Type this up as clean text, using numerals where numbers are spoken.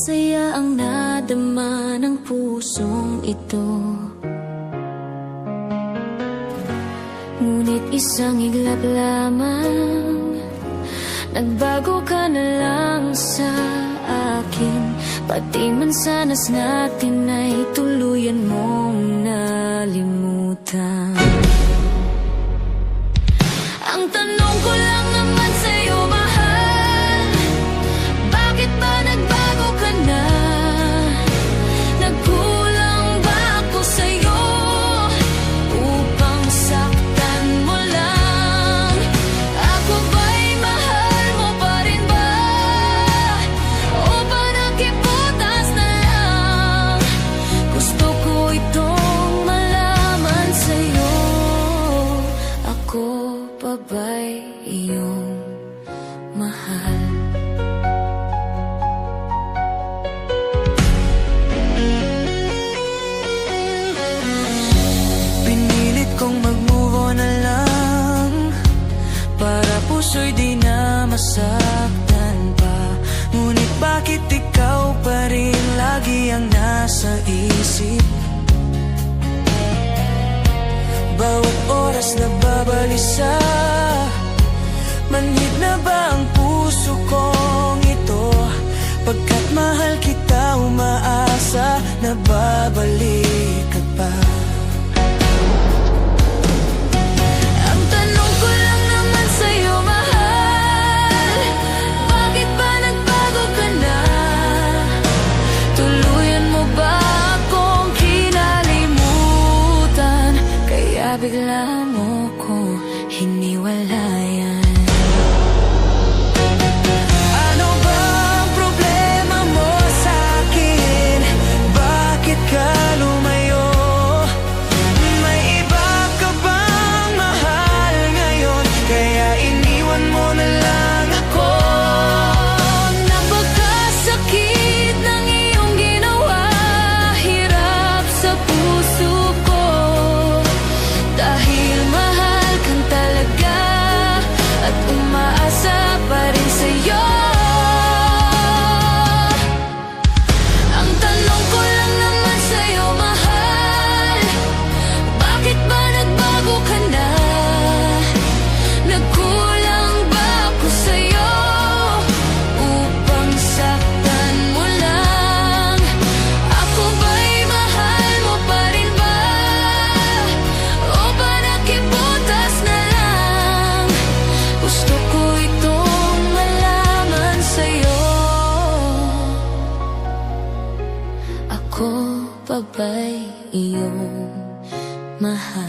Saya ang nadama ng pusong ito. Ngunit isang iglap lamang, nagbago ka na lang sa akin. Pati mansanas natin ay tuluyan mong nalimutan. Ang tanong ko lang naman sa'yo, mahal, bakit ba nagbago ka na? Nagkulang ba ako sa'yo upang saktan mo lang? Ako ba'y mahal mo pa rin ba? O panakiputas na lang? Gusto ko itong malaman sa'yo. Ako pa ba'y iyong mahal? Pinilit kong mag-move on na lang, para puso'y di na masaktan pa. Ngunit bakit ikaw pa rin lagi ang nasa isip? Bawat oras na babalisa, manhid na ba ang puso kong ito? Pagkat mahal kita, umaasa na babalik ka pa. Ang tanong ko lang naman sa'yo, mahal, bakit ba nagbago ka na? Tuluyan mo ba akong kinalimutan? Kaya bigla mo ko hiniwalayan. Ano ba ang problema mo sa'kin? Bakit ka lumayo? May iba ka bang mahal ngayon? Kaya iniwan mo na lang ako. Napakasakit ng iyong ginawa, hirap sa puso ko. Dahil mahal kang talaga at umaasa pa rin sa'yo. Ang tanong ko lang naman sa'yo, mahal, bakit ba nagbago ka na? Nagkulang ba ako sa'yo upang saktan mo lang? Ako ba'y mahal mo pa rin ba? O panakiputas na lang? Gusto ko itong malaman sa'yo. Ako pa ba'y iyong mahal?